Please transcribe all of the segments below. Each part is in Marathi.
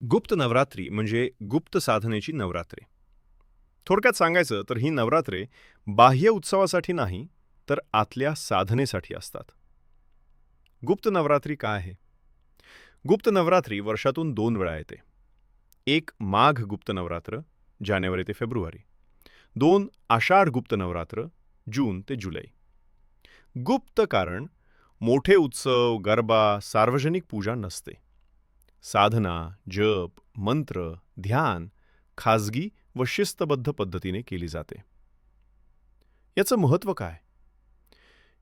गुप्त नवरात्री म्हणजे गुप्त साधनेची नवरात्रे. थोडक्यात सांगायचं तर ही नवरात्रे बाह्य उत्सवासाठी नाही, तर आतल्या साधनेसाठी असतात. गुप्त नवरात्री काय आहे? गुप्त नवरात्री वर्षातून 2 वेळा येते. एक माघ गुप्त नवरात्र, जानेवारी ते फेब्रुवारी. 2 आषाढ गुप्त नवरात्र, जून ते जुलै. गुप्त कारण मोठे उत्सव, गरबा, सार्वजनिक पूजा नसते. साधना, जप, मंत्र, ध्यान खाजगी व शिस्तबद्ध पद्धतीने केली जाते. याचं महत्त्व काय?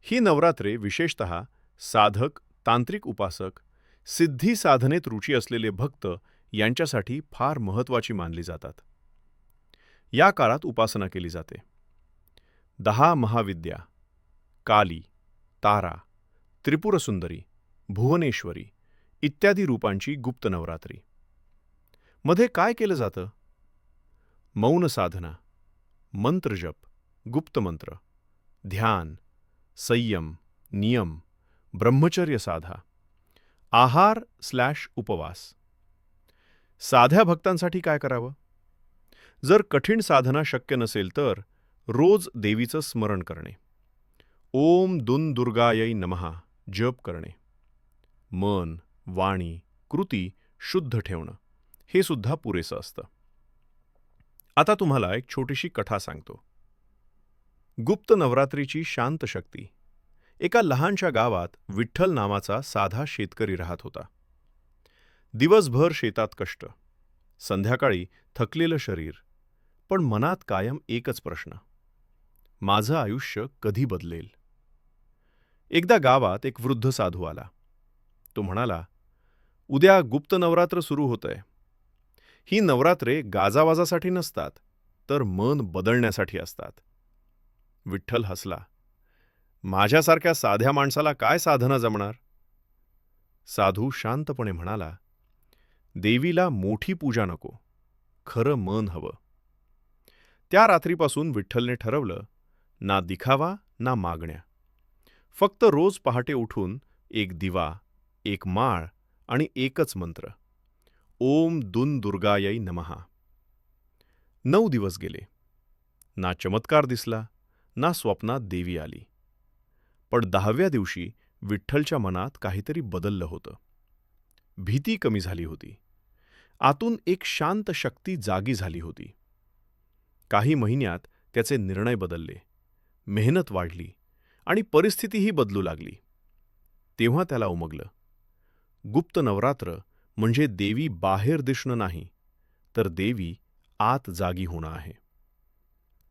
ही नवरात्रे विशेषतः साधक, तांत्रिक उपासक, सिद्धी साधनेत रुची असलेले भक्त यांच्यासाठी फार महत्त्वाची मानली जातात. या काळात उपासना केली जाते. 10 महाविद्या, काली, तारा, त्रिपुरसुंदरी, भुवनेश्वरी इत्यादी रूपांची गुप्त नवरात्री. मध्ये काय केलं जातं? मौन साधना, मंत्रजप, गुप्त मंत्र, ध्यान, संयम, नियम, ब्रह्मचर्य साधा, आहार/उपवास. साध्या भक्तांसाठी काय करावं? जर कठीण साधना शक्य नसेल तर रोज देवीचं स्मरण करणे. ओम दुन दुर्गायै नमः जप करणे. मन, वाणी, कृती शुद्ध ठेवणं हे सुद्धा पुरेसं असतं. आता तुम्हाला एक छोटीशी कथा सांगतो. गुप्त नवरात्रीची शांत शक्ती. एका लहानशा गावात विठ्ठल नावाचा साधा शेतकरी राहत होता. दिवसभर शेतात कष्ट, संध्याकाळी थकलेलं शरीर, पण मनात कायम एकच प्रश्न. माझं आयुष्य कधी बदलेल? एकदा गावात एक वृद्ध साधू आला. तो म्हणाला, उद्या गुप्त नवरात्र सुरू होतंय. ही नवरात्रे गाजावाजासाठी नसतात, तर मन बदलण्यासाठी असतात. विठ्ठल हसला. माझ्यासारख्या साध्या माणसाला काय साधना जमणार? साधू शांतपणे म्हणाला, देवीला मोठी पूजा नको, खरं मन हवं. त्या रात्रीपासून विठ्ठलने ठरवलं, ना दिखावा ना मागण्या. फक्त रोज पहाटे उठून एक दिवा, एक माळ आणि एकच मंत्र. ओम दुन दुर्गायै नमः. 9 दिवस गेले. ना चमत्कार दिसला, ना स्वप्नात देवी आली. पण 10व्या दिवशी विठ्ठलच्या मनात काहीतरी बदललं होतं. भीती कमी झाली होती. आतून एक शांत शक्ती जागी झाली होती. काही महिन्यात त्याचे निर्णय बदलले, मेहनत वाढली आणि परिस्थितीही बदलू लागली. तेव्हा त्याला उमगलं, गुप्त नवरात्र म्हणजे देवी बाहेर दिसणं नाही, तर देवी आत जागी होणं आहे.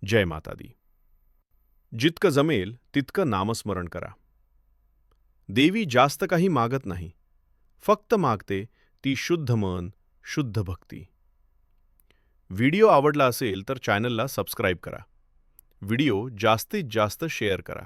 जय माता दी. जितकं जमेल तितकं नामस्मरण करा. देवी जास्त काही मागत नाही, फक्त मागते ती शुद्ध मन, शुद्ध भक्ती. व्हिडिओ आवडला असेल तर चॅनलला सबस्क्राईब करा. व्हिडिओ जास्तीत जास्त शेअर करा.